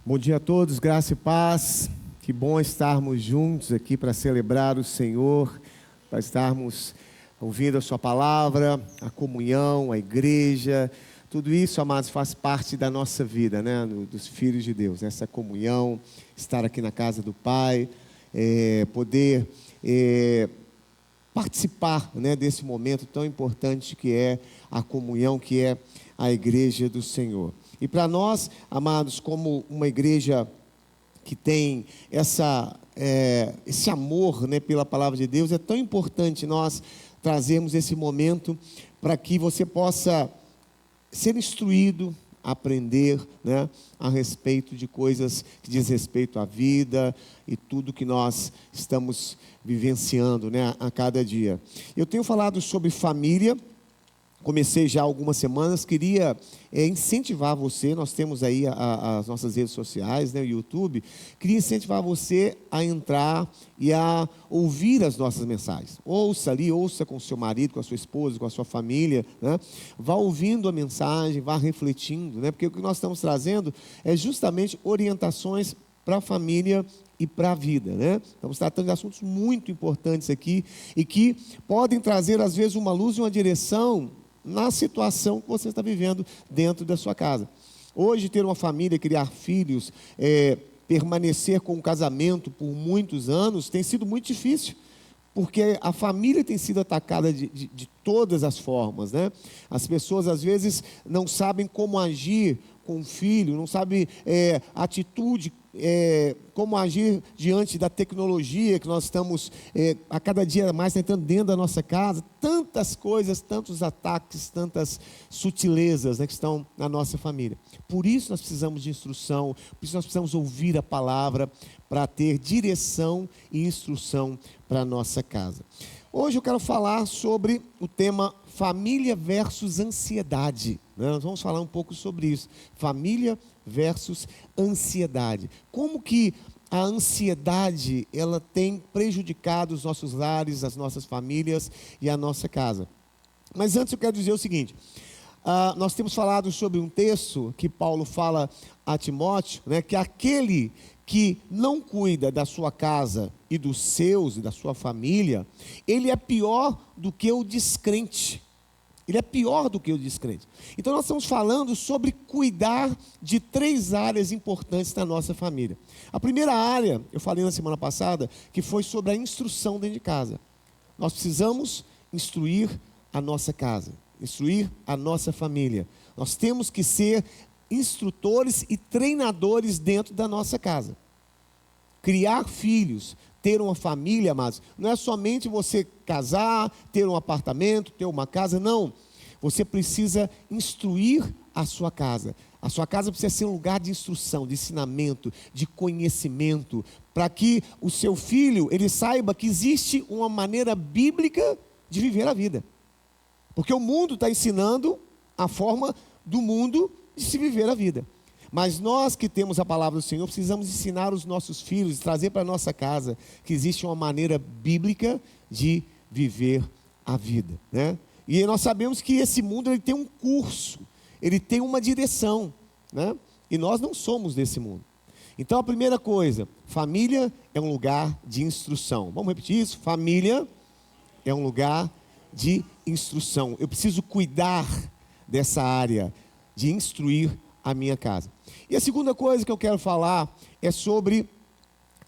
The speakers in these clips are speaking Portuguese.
Bom dia a todos, graça e paz. Que bom estarmos juntos aqui para celebrar o Senhor, para estarmos ouvindo a sua palavra, a comunhão, a igreja. Tudo isso, amados, faz parte da nossa vida, né? Dos filhos de Deus. Essa comunhão, estar aqui na casa do Pai, poder participar, né, desse momento tão importante que é a comunhão, que é a igreja do Senhor. E para nós, amados, como uma igreja que tem esse amor, né, pela palavra de Deus, é tão importante nós trazermos esse momento para que você possa ser instruído, aprender, né, a respeito de coisas que diz respeito à vida e tudo que nós estamos vivenciando, né, a cada dia. Eu tenho falado sobre família. Comecei já há algumas semanas, queria incentivar você, nós temos aí as nossas redes sociais, né, o YouTube, queria incentivar você a entrar e a ouvir as nossas mensagens. Ouça ali, ouça com o seu marido, com a sua esposa, com a sua família, né? Vá ouvindo a mensagem, vá refletindo, né? Porque o que nós estamos trazendo é justamente orientações para a família e para a vida, né? Estamos tratando de assuntos muito importantes aqui e que podem trazer às vezes uma luz e uma direção na situação que você está vivendo dentro da sua casa. Hoje, ter uma família, criar filhos, permanecer com um casamento por muitos anos, tem sido muito difícil, porque a família tem sido atacada de todas as formas, né? As pessoas, às vezes, não sabem como agir com o filho, não sabem atitude, como agir diante da tecnologia que nós estamos a cada dia mais tentando dentro da nossa casa. Tantas coisas, tantos ataques, tantas sutilezas, né, que estão na nossa família. Por isso nós precisamos de instrução, por isso nós precisamos ouvir a palavra para ter direção e instrução para a nossa casa. Hoje eu quero falar sobre o tema família versus ansiedade, né? Nós vamos falar um pouco sobre isso. Família versus ansiedade. Como que a ansiedade ela tem prejudicado os nossos lares, as nossas famílias e a nossa casa. Mas antes eu quero dizer o seguinte. Nós temos falado sobre um texto que Paulo fala a Timóteo, né, que aquele que não cuida da sua casa e dos seus e da sua família, ele é pior do que o descrente. Ele é pior do que o descrente. Então nós estamos falando sobre cuidar de 3 áreas importantes da nossa família. A primeira área, eu falei na semana passada, que foi sobre a instrução dentro de casa. Nós precisamos instruir a nossa casa, instruir a nossa família. Nós temos que ser instrutores e treinadores dentro da nossa casa. Criar filhos, ter uma família, amados, não é somente você casar, ter um apartamento, ter uma casa, não. Você precisa instruir a sua casa. A sua casa precisa ser um lugar de instrução, de ensinamento, de conhecimento, para que o seu filho, ele saiba que existe uma maneira bíblica de viver a vida. Porque o mundo está ensinando a forma do mundo de se viver a vida. Mas nós que temos a palavra do Senhor, precisamos ensinar os nossos filhos, trazer para a nossa casa, que existe uma maneira bíblica de viver a vida, né? E nós sabemos que esse mundo ele tem um curso, ele tem uma direção, né? E nós não somos desse mundo. Então a primeira coisa, família é um lugar de instrução. Vamos repetir isso? Família é um lugar de instrução. Eu preciso cuidar dessa área de instruir a minha casa. E a segunda coisa que eu quero falar é sobre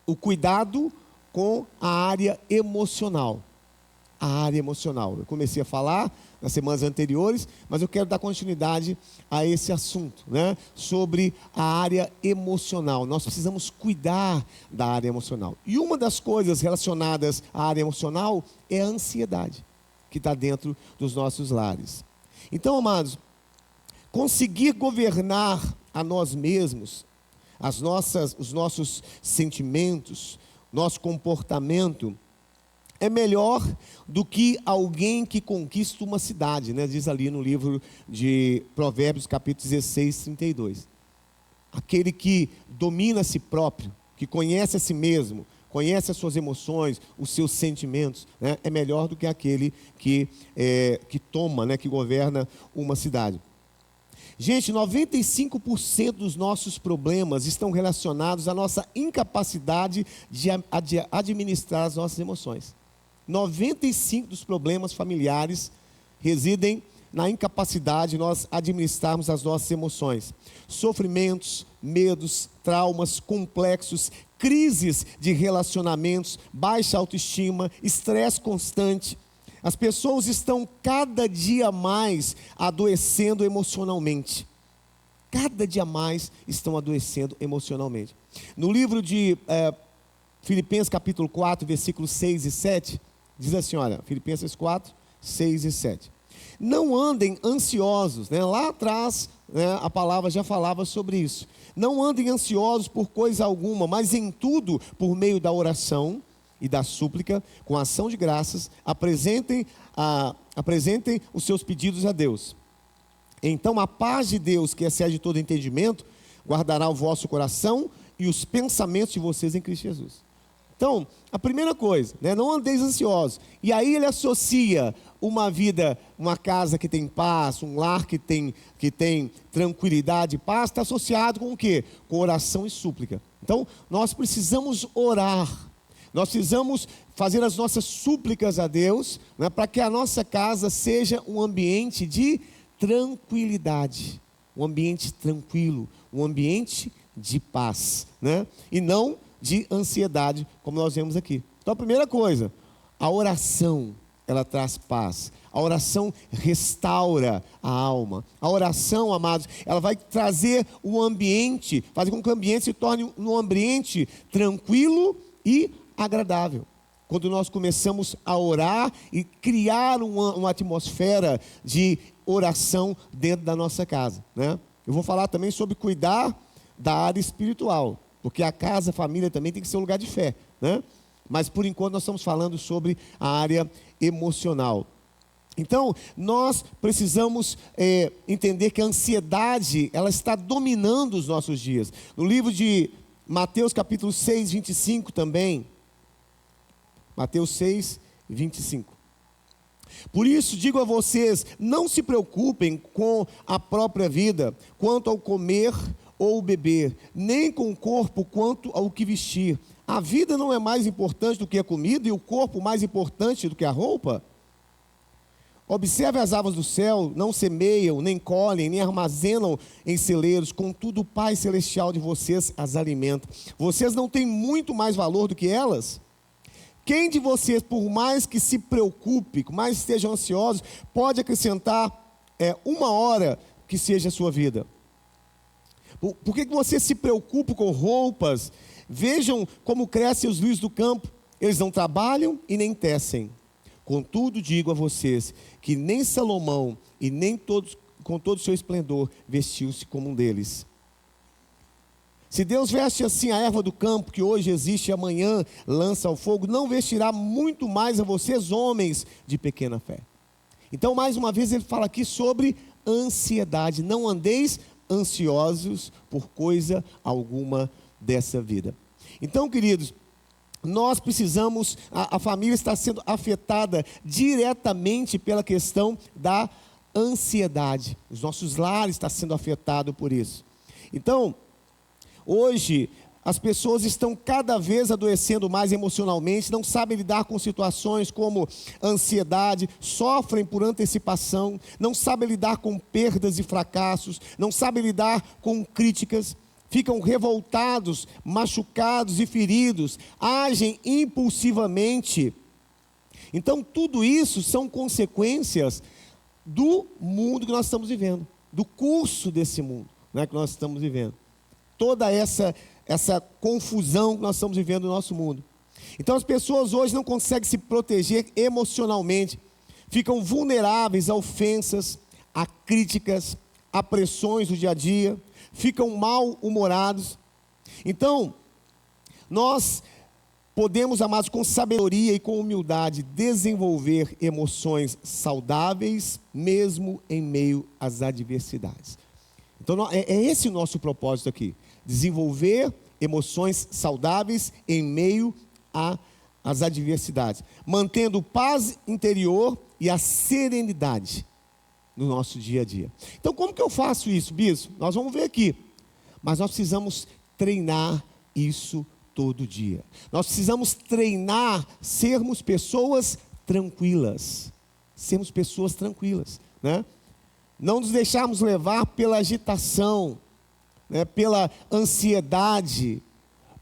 o cuidado com a área emocional. A área emocional. Eu comecei a falar nas semanas anteriores, mas eu quero dar continuidade a esse assunto, né? Sobre a área emocional. Nós precisamos cuidar da área emocional. E uma das coisas relacionadas à área emocional é a ansiedade, que está dentro dos nossos lares. Então, amados, conseguir governar a nós mesmos, os nossos sentimentos, nosso comportamento, é melhor do que alguém que conquista uma cidade, né? Diz ali no livro de Provérbios, capítulo 16, 32. Aquele que domina a si próprio, que conhece a si mesmo, conhece as suas emoções, os seus sentimentos, né? É melhor do que aquele que toma, né? Que governa uma cidade. Gente, 95% dos nossos problemas estão relacionados à nossa incapacidade de administrar as nossas emoções. 95% dos problemas familiares residem na incapacidade de nós administrarmos as nossas emoções. Sofrimentos, medos, traumas complexos, crises de relacionamentos, baixa autoestima, estresse constante. As pessoas estão cada dia mais adoecendo emocionalmente. Cada dia mais estão adoecendo emocionalmente. No livro de Filipenses capítulo 4, versículos 6 e 7, diz assim, olha, Filipenses 4, 6 e 7. Não andem ansiosos, né? Lá atrás, né, a palavra já falava sobre isso. Não andem ansiosos por coisa alguma, mas em tudo, por meio da oração e da súplica, com ação de graças, apresentem os seus pedidos a Deus. Então a paz de Deus, que excede todo entendimento, guardará o vosso coração e os pensamentos de vocês em Cristo Jesus. Então, a primeira coisa, né, não andeis ansiosos. E aí ele associa uma vida, uma casa que tem paz, um lar que tem tranquilidade e paz, está associado com o quê? Com oração e súplica. Então, nós precisamos orar. Nós precisamos fazer as nossas súplicas a Deus, né, para que a nossa casa seja um ambiente de tranquilidade. Um ambiente tranquilo, um ambiente de paz, né? E não de ansiedade, como nós vemos aqui. Então a primeira coisa, a oração, ela traz paz. A oração restaura a alma. A oração, amados, ela vai trazer o ambiente, fazer com que o ambiente se torne um ambiente tranquilo e agradável. Quando nós começamos a orar e criar uma atmosfera de oração dentro da nossa casa, né? Eu vou falar também sobre cuidar da área espiritual, porque a casa, a família também tem que ser um lugar de fé, né? Mas por enquanto nós estamos falando sobre a área emocional. Então, nós precisamos entender que a ansiedade, ela está dominando os nossos dias. No livro de Mateus capítulo 6, 25 também, Mateus 6, 25. Por isso digo a vocês, não se preocupem com a própria vida, quanto ao comer ou beber, nem com o corpo quanto ao que vestir. A vida não é mais importante do que a comida e o corpo mais importante do que a roupa? Observe as aves do céu, não semeiam, nem colhem, nem armazenam em celeiros, contudo o Pai Celestial de vocês as alimenta. Vocês não têm muito mais valor do que elas? Quem de vocês, por mais que se preocupe, por mais que estejam ansiosos, pode acrescentar uma hora que seja a sua vida? Por que você se preocupa com roupas? Vejam como crescem os lírios do campo. Eles não trabalham e nem tecem. Contudo, digo a vocês que nem Salomão e nem todos, com todo o seu esplendor, vestiu-se como um deles. Se Deus veste assim a erva do campo, que hoje existe e amanhã lança ao fogo, não vestirá muito mais a vocês, homens de pequena fé. Então, mais uma vez, ele fala aqui sobre ansiedade. Não andeis ansiosos por coisa alguma dessa vida. Então, queridos, nós precisamos, a família está sendo afetada diretamente pela questão da ansiedade. Os nossos lares estão sendo afetados por isso. Então, hoje, as pessoas estão cada vez adoecendo mais emocionalmente, não sabem lidar com situações como ansiedade, sofrem por antecipação, não sabem lidar com perdas e fracassos, não sabem lidar com críticas, ficam revoltados, machucados e feridos, agem impulsivamente. Então, tudo isso são consequências do mundo que nós estamos vivendo, do curso desse mundo, né, que nós estamos vivendo. Toda essa confusão que nós estamos vivendo no nosso mundo. Então as pessoas hoje não conseguem se proteger emocionalmente, ficam vulneráveis a ofensas, a críticas, a pressões do dia a dia, ficam mal-humorados. Então, nós podemos, amados, com sabedoria e com humildade, desenvolver emoções saudáveis, mesmo em meio às adversidades. Então, é esse o nosso propósito aqui. Desenvolver emoções saudáveis em meio às adversidades. Mantendo paz interior e a serenidade. no nosso dia a dia. Então, como que eu faço isso, bispo? Nós vamos ver aqui. Mas nós precisamos treinar isso todo dia. Nós precisamos treinar, sermos pessoas tranquilas. Sermos pessoas tranquilas, né? Não nos deixarmos levar pela agitação, né? Pela ansiedade,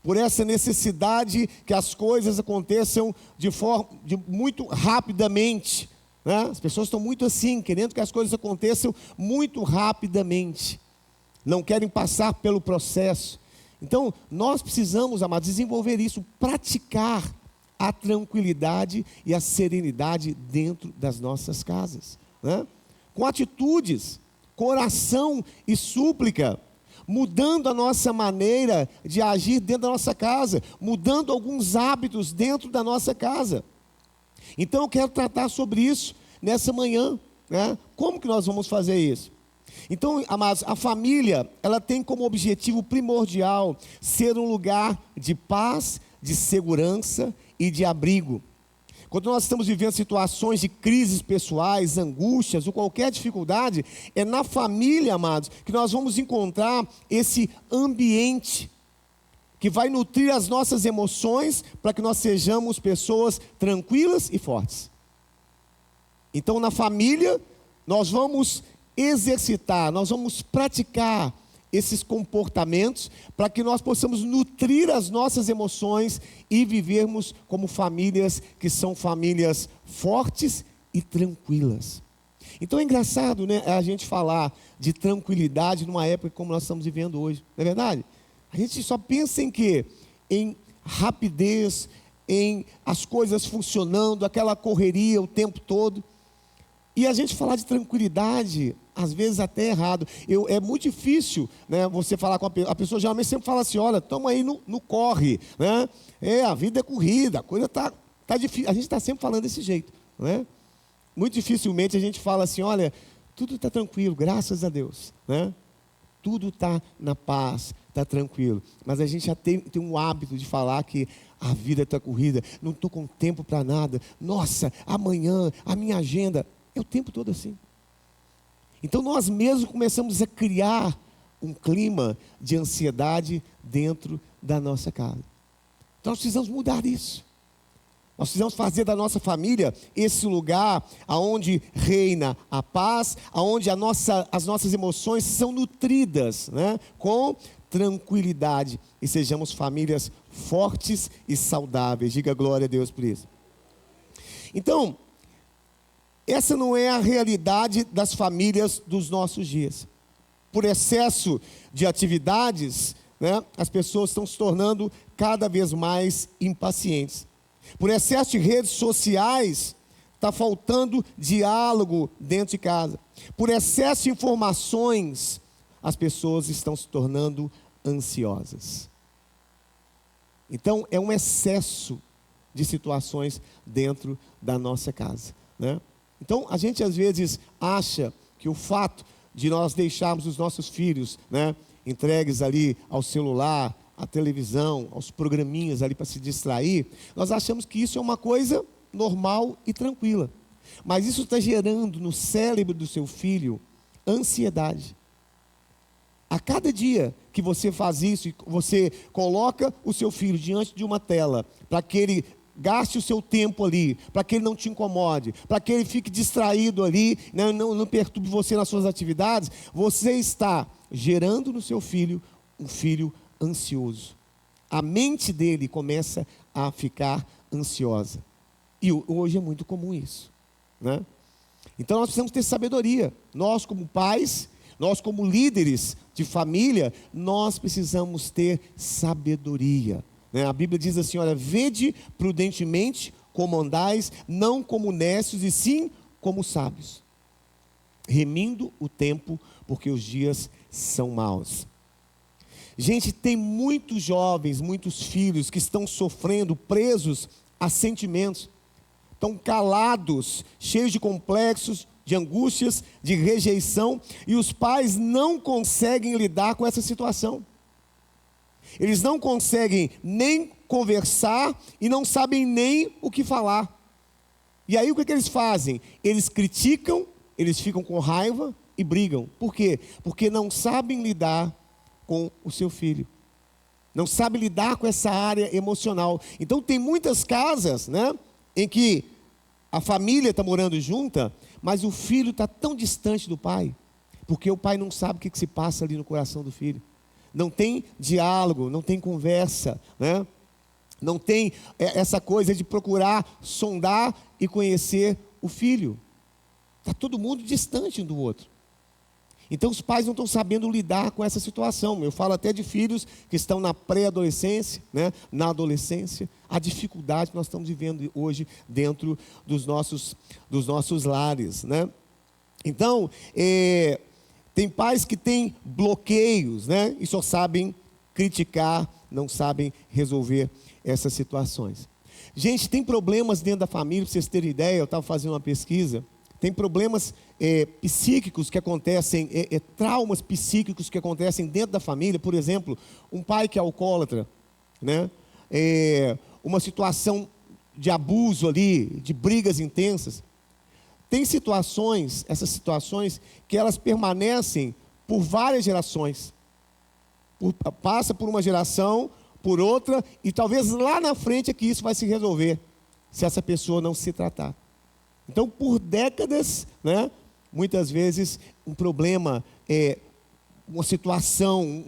por essa necessidade que as coisas aconteçam de muito rapidamente, né? As pessoas estão muito assim, querendo que as coisas aconteçam muito rapidamente. Não querem passar pelo processo. Então, nós precisamos, amados, desenvolver isso, praticar a tranquilidade e a serenidade dentro das nossas casas, né? Com atitudes, com oração e súplica, mudando a nossa maneira de agir dentro da nossa casa, mudando alguns hábitos dentro da nossa casa. Então, eu quero tratar sobre isso nessa manhã, né? Como que nós vamos fazer isso? Então, amados, a família, ela tem como objetivo primordial ser um lugar de paz, de segurança e de abrigo. Quando nós estamos vivendo situações de crises pessoais, angústias ou qualquer dificuldade, é na família, amados, que nós vamos encontrar esse ambiente que vai nutrir as nossas emoções para que nós sejamos pessoas tranquilas e fortes. Então, na família, nós vamos exercitar, nós vamos praticar esses comportamentos para que nós possamos nutrir as nossas emoções e vivermos como famílias que são famílias fortes e tranquilas. Então é engraçado, né, a gente falar de tranquilidade numa época como nós estamos vivendo hoje, não é verdade? A gente só pensa em quê? Em rapidez, em as coisas funcionando, aquela correria o tempo todo. E a gente falar de tranquilidade, às vezes até errado. É muito difícil, né, você falar com a pessoa, geralmente sempre fala assim, olha, estamos aí no corre, né? A vida é corrida, a coisa está difícil. A gente está sempre falando desse jeito, né? Muito dificilmente a gente fala assim, olha, tudo está tranquilo, graças a Deus, né? Tudo está na paz, está tranquilo. Mas a gente já tem um hábito de falar que a vida está corrida, não estou com tempo para nada. Nossa, amanhã, a minha agenda... É o tempo todo assim. Então nós mesmos começamos a criar um clima de ansiedade dentro da nossa casa. Então nós precisamos mudar isso. Nós precisamos fazer da nossa família esse lugar onde reina a paz, onde as nossas emoções são nutridas, né, com tranquilidade. E sejamos famílias fortes e saudáveis. Diga glória a Deus por isso. Então, essa não é a realidade das famílias dos nossos dias. Por excesso de atividades, né, as pessoas estão se tornando cada vez mais impacientes. Por excesso de redes sociais, está faltando diálogo dentro de casa. Por excesso de informações, as pessoas estão se tornando ansiosas. Então, é um excesso de situações dentro da nossa casa, né? Então, a gente às vezes acha que o fato de nós deixarmos os nossos filhos, né, entregues ali ao celular, à televisão, aos programinhas ali para se distrair, nós achamos que isso é uma coisa normal e tranquila. Mas isso está gerando no cérebro do seu filho ansiedade. A cada dia que você faz isso, você coloca o seu filho diante de uma tela para que ele gaste o seu tempo ali, para que ele não te incomode, para que ele fique distraído ali, né, não perturbe você nas suas atividades, você está gerando no seu filho um filho ansioso. A mente dele começa a ficar ansiosa. E hoje é muito comum isso, né? Então nós precisamos ter sabedoria. Nós como pais, nós como líderes de família, nós precisamos ter sabedoria. A Bíblia diz assim, olha, vede prudentemente como andais, não como necios e sim como sábios, remindo o tempo, porque os dias são maus. Gente, tem muitos jovens, muitos filhos que estão sofrendo, presos a sentimentos, estão calados, cheios de complexos, de angústias, de rejeição, e os pais não conseguem lidar com essa situação. Eles não conseguem nem conversar e não sabem nem o que falar. E aí o que eles fazem? Eles criticam eles ficam com raiva e brigam. Por quê? Porque não sabem lidar com o seu filho. Não sabem lidar com essa área emocional. Então tem muitas casas, né, em que a família está morando junta, mas o filho está tão distante do pai, porque o pai não sabe o que se passa ali no coração do filho. Não tem diálogo, não tem conversa, né? Não tem essa coisa de procurar sondar e conhecer o filho. Está todo mundo distante um do outro. Então os pais não estão sabendo lidar com essa situação. Eu falo até de filhos que estão na pré-adolescência, né? Na adolescência. A dificuldade que nós estamos vivendo hoje dentro dos nossos lares, né? Então, tem pais que têm bloqueios, né? E só sabem criticar, não sabem resolver essas situações. Gente, tem problemas dentro da família, para vocês terem ideia, eu estava fazendo uma pesquisa, tem problemas psíquicos que acontecem, traumas psíquicos que acontecem dentro da família. Por exemplo, um pai que é alcoólatra, né? Uma situação de abuso ali, de brigas intensas. Tem essas situações que elas permanecem por várias gerações. Passa por uma geração, por outra, e talvez lá na frente é que isso vai se resolver, se essa pessoa não se tratar. Então, por décadas, né, muitas vezes, um problema, uma situação,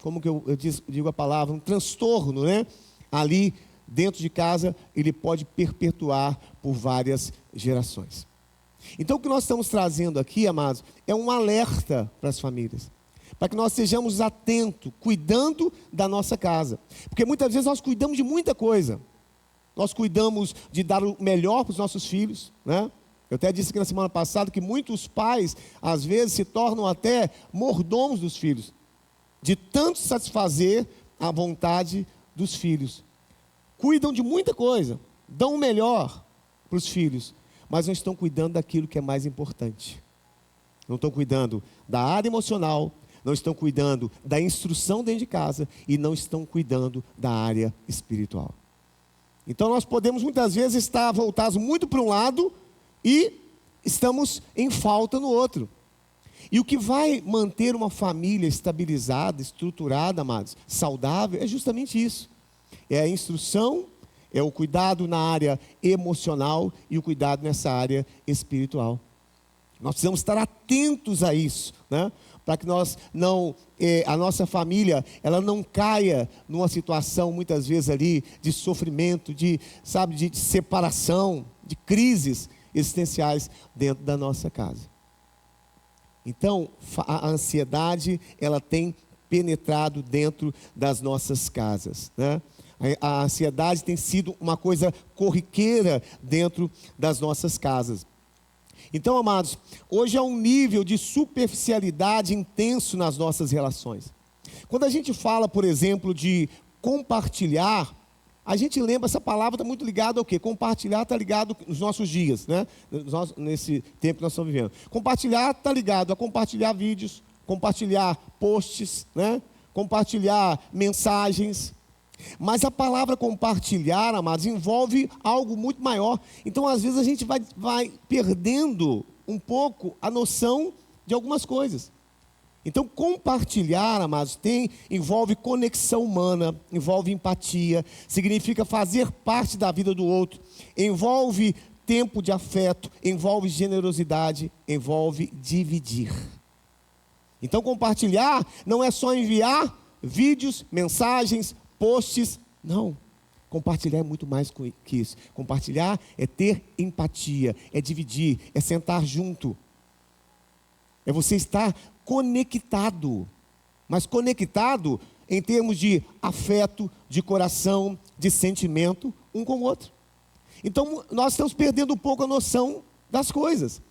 como que eu digo a palavra, um transtorno, né, ali dentro de casa, ele pode perpetuar por várias gerações. Então, o que nós estamos trazendo aqui, amados, é um alerta para as famílias, para que nós estejamos atentos, cuidando da nossa casa. Porque muitas vezes nós cuidamos de muita coisa. Nós cuidamos de dar o melhor para os nossos filhos, né? Eu até disse aqui na semana passada que muitos pais, às vezes, se tornam até mordomos dos filhos, de tanto satisfazer a vontade dos filhos. Cuidam de muita coisa, dão o melhor para os filhos, mas não estão cuidando daquilo que é mais importante. Não estão cuidando da área emocional, não estão cuidando da instrução dentro de casa e não estão cuidando da área espiritual. Então nós podemos muitas vezes estar voltados muito para um lado e estamos em falta no outro. E o que vai manter uma família estabilizada, estruturada, amados, saudável, é justamente isso. É a instrução, é o cuidado na área emocional e o cuidado nessa área espiritual. Nós precisamos estar atentos a isso, né? Para que a nossa família, ela não caia numa situação, muitas vezes ali, de sofrimento, de separação, de crises existenciais dentro da nossa casa. Então, a ansiedade, ela tem penetrado dentro das nossas casas, né? A ansiedade tem sido uma coisa corriqueira dentro das nossas casas. Então, amados, hoje há um nível de superficialidade intenso nas nossas relações. Quando a gente fala, por exemplo, de compartilhar, a gente lembra, essa palavra está muito ligada ao quê? Compartilhar está ligado nos nossos dias, né? Nesse tempo que nós estamos vivendo. Compartilhar está ligado a compartilhar vídeos, compartilhar posts, né? Compartilhar mensagens. Mas a palavra compartilhar, amados, envolve algo muito maior. Então, às vezes, a gente vai perdendo um pouco a noção de algumas coisas. Então, compartilhar, amados, envolve conexão humana, envolve empatia, significa fazer parte da vida do outro, envolve tempo de afeto, envolve generosidade, envolve dividir. Então, compartilhar não é só enviar vídeos, mensagens, posts, não. Compartilhar é muito mais que isso. Compartilhar é ter empatia, é dividir, é sentar junto. É você estar conectado. Mas conectado em termos de afeto, de coração, de sentimento, um com o outro. Então, nós estamos perdendo um pouco a noção das coisas.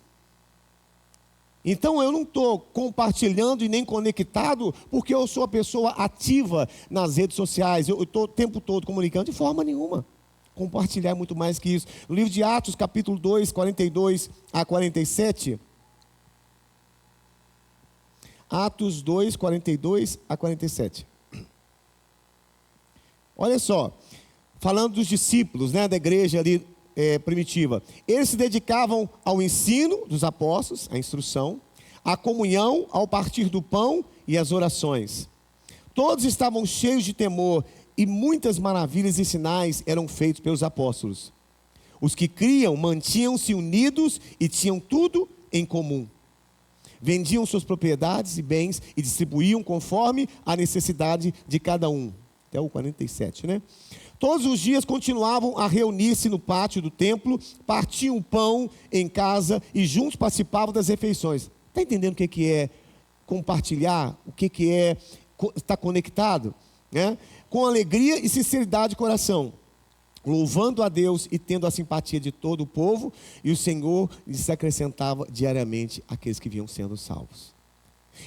Então, eu não estou compartilhando e nem conectado porque eu sou a pessoa ativa nas redes sociais. Eu estou o tempo todo comunicando, de forma nenhuma. Compartilhar é muito mais que isso. No livro de Atos, capítulo 2, 42 a 47. Atos 2, 42 a 47. Olha só, falando dos discípulos, né, da igreja ali primitiva. Eles se dedicavam ao ensino dos apóstolos, à instrução, à comunhão, ao partir do pão e às orações. Todos estavam cheios de temor e muitas maravilhas e sinais eram feitos pelos apóstolos. Os que criam mantinham-se unidos e tinham tudo em comum. Vendiam suas propriedades e bens e distribuíam conforme a necessidade de cada um. Até o 47, né? Todos os dias continuavam a reunir-se no pátio do templo, partiam o pão em casa e juntos participavam das refeições. Está entendendo o que é compartilhar? O que é estar conectado? Né? Com alegria e sinceridade de coração, louvando a Deus e tendo a simpatia de todo o povo, e o Senhor lhes acrescentava diariamente aqueles que vinham sendo salvos.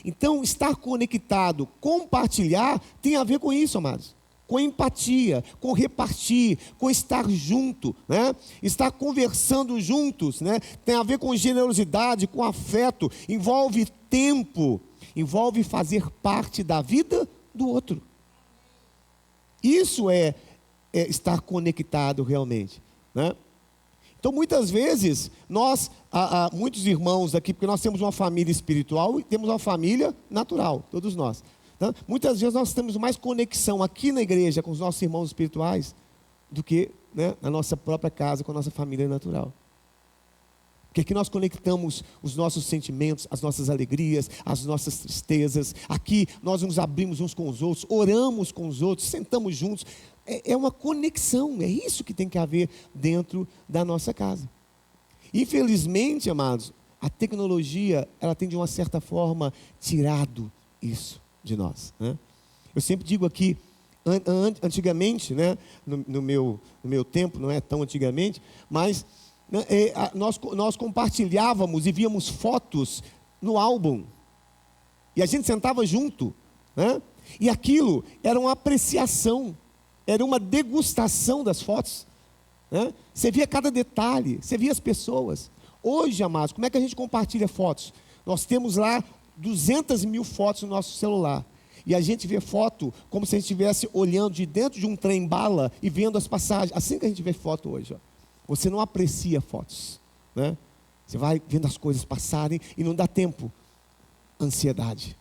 Então, estar conectado, compartilhar, tem a ver com isso, amados. Com empatia, com repartir, com estar junto, né? Estar conversando juntos, né? Tem a ver com generosidade, com afeto, envolve tempo, envolve fazer parte da vida do outro. Isso é estar conectado realmente, né? Então, muitas vezes, muitos irmãos aqui, porque nós temos uma família espiritual e temos uma família natural, todos nós. Então, muitas vezes nós temos mais conexão aqui na igreja com os nossos irmãos espirituais do que, né, na nossa própria casa com a nossa família natural. Porque aqui nós conectamos os nossos sentimentos, as nossas alegrias, as nossas tristezas. Aqui nós nos abrimos uns com os outros, oramos com os outros, sentamos juntos. É uma conexão, é isso que tem que haver dentro da nossa casa. Infelizmente, amados, a tecnologia, ela tem de uma certa forma tirado isso de nós, né? Eu sempre digo aqui, antigamente, né, no meu tempo, não é tão antigamente, mas né, nós compartilhávamos e víamos fotos no álbum, e a gente sentava junto, né? E aquilo era uma apreciação, era uma degustação das fotos, né? Você via cada detalhe, você via as pessoas. Hoje, amados, como é que a gente compartilha fotos? Nós temos lá 200 mil fotos no nosso celular. E a gente vê foto como se a gente estivesse olhando de dentro de um trem-bala e vendo as passagens. Assim que a gente vê foto hoje. Ó. Você não aprecia fotos, né? Você vai vendo as coisas passarem e não dá tempo. Ansiedade.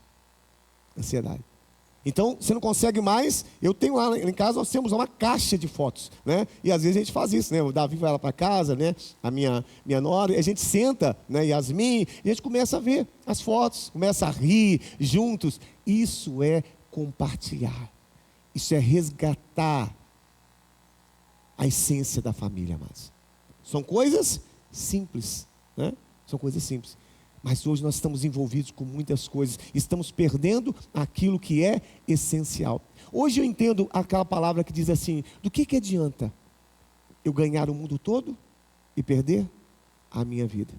Então, você não consegue mais. Eu tenho lá em casa, nós temos uma caixa de fotos, né? E às vezes a gente faz isso, né? O Davi vai lá para casa, né? A minha nora, e a gente senta, né? Yasmin, e a gente começa a ver as fotos, começa a rir juntos. Isso é compartilhar. Isso é resgatar a essência da família, amados. São coisas simples, né? São coisas simples. Mas hoje nós estamos envolvidos com muitas coisas, estamos perdendo aquilo que é essencial. Hoje eu entendo aquela palavra que diz assim: do que adianta eu ganhar o mundo todo e perder a minha vida?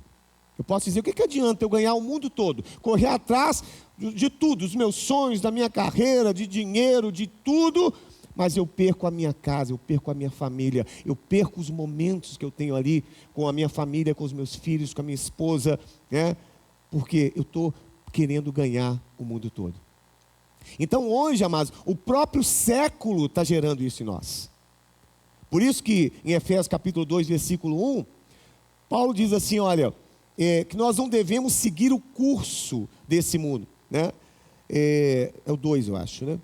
Eu posso dizer, o que adianta eu ganhar o mundo todo, correr atrás de tudo, dos meus sonhos, da minha carreira, de dinheiro, de tudo, mas eu perco a minha casa, eu perco a minha família, eu perco os momentos que eu tenho ali com a minha família, com os meus filhos, com a minha esposa, né? Porque eu estou querendo ganhar o mundo todo. Então hoje, amados, o próprio século está gerando isso em nós. Por isso que em Efésios capítulo 2, versículo 1, Paulo diz assim, olha, que nós não devemos seguir o curso desse mundo, né? É o 2, eu acho, né?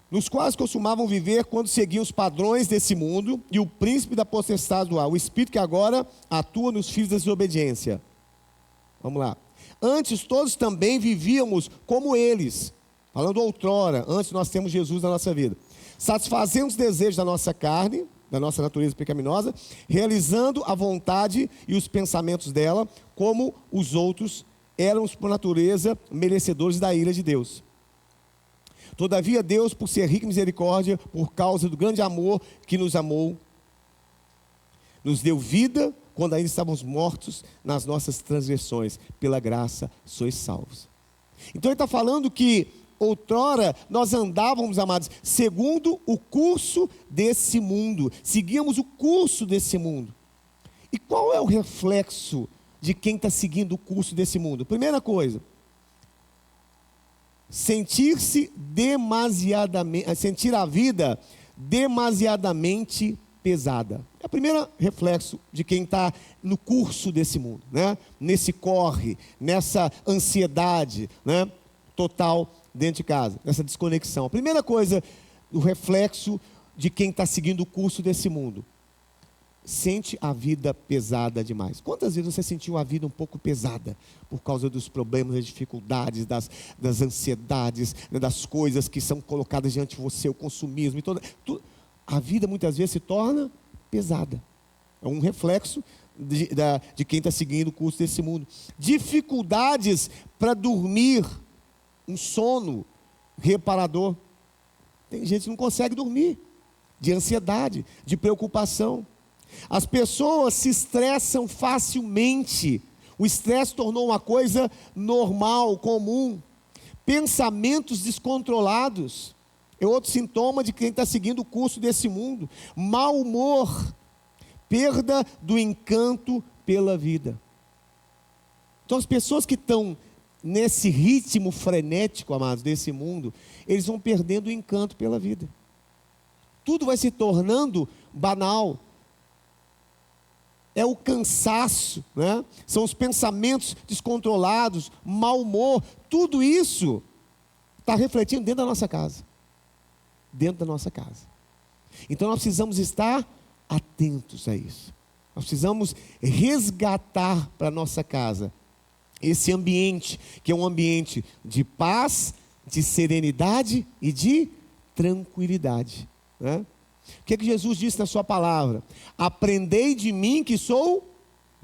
Nos quais costumavam viver quando seguiam os padrões desse mundo e o príncipe da potestade do ar, o espírito que agora atua nos filhos da desobediência. Vamos lá. Antes todos também vivíamos como eles, falando outrora, antes nós temos Jesus na nossa vida, satisfazendo os desejos da nossa carne, da nossa natureza pecaminosa, realizando a vontade e os pensamentos dela, como os outros éramos por natureza merecedores da ira de Deus. Todavia Deus, por ser rico em misericórdia, por causa do grande amor que nos amou, nos deu vida quando ainda estávamos mortos nas nossas transgressões. Pela graça sois salvos. Então ele está falando que outrora nós andávamos, amados, segundo o curso desse mundo. Seguíamos o curso desse mundo. E qual é o reflexo de quem está seguindo o curso desse mundo? Primeira coisa, sentir a vida demasiadamente pesada. É o primeiro reflexo de quem está no curso desse mundo, né? Nesse corre, nessa ansiedade, né? Total dentro de casa, nessa desconexão. A primeira coisa, o reflexo de quem está seguindo o curso desse mundo: sente a vida pesada demais. Quantas vezes você sentiu a vida um pouco pesada por causa dos problemas, das dificuldades, das ansiedades, né, das coisas que são colocadas diante de você, o consumismo e a vida muitas vezes se torna pesada. É um reflexo de quem está seguindo o curso desse mundo. Dificuldades para dormir, um sono reparador. Tem gente que não consegue dormir, de ansiedade, de preocupação. As pessoas se estressam facilmente. O estresse tornou uma coisa normal, comum. Pensamentos descontrolados é outro sintoma de quem está seguindo o curso desse mundo. Mau humor, perda do encanto pela vida. Então as pessoas que estão nesse ritmo frenético, amados, desse mundo, eles vão perdendo o encanto pela vida. Tudo vai se tornando banal. É o cansaço, né? São os pensamentos descontrolados, mau humor. Tudo isso está refletindo dentro da nossa casa. Dentro da nossa casa. Então nós precisamos estar atentos a isso. Nós precisamos resgatar para a nossa casa esse ambiente, que é um ambiente de paz, de serenidade e de tranquilidade, né? O que é que Jesus disse na sua palavra? Aprendei de mim que sou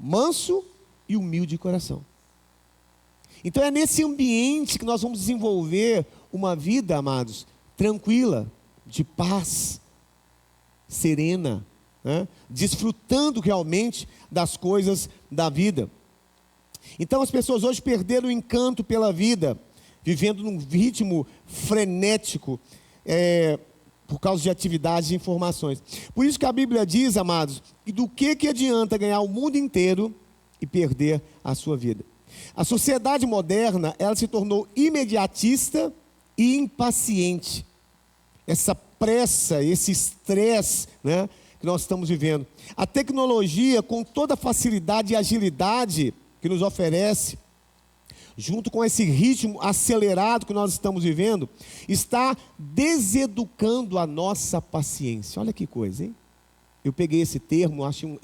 manso e humilde de coração. Então é nesse ambiente que nós vamos desenvolver uma vida, amados, tranquila, de paz, serena, né? Desfrutando realmente das coisas da vida. Então as pessoas hoje perderam o encanto pela vida, vivendo num ritmo frenético, por causa de atividades e informações. Por isso que a Bíblia diz, amados, que do que adianta ganhar o mundo inteiro e perder a sua vida? A sociedade moderna, ela se tornou imediatista e impaciente. Essa pressa, esse estresse, né, que nós estamos vivendo. A tecnologia, com toda a facilidade e agilidade que nos oferece, junto com esse ritmo acelerado que nós estamos vivendo, está deseducando a nossa paciência. Olha que coisa, hein? Eu peguei esse termo, achei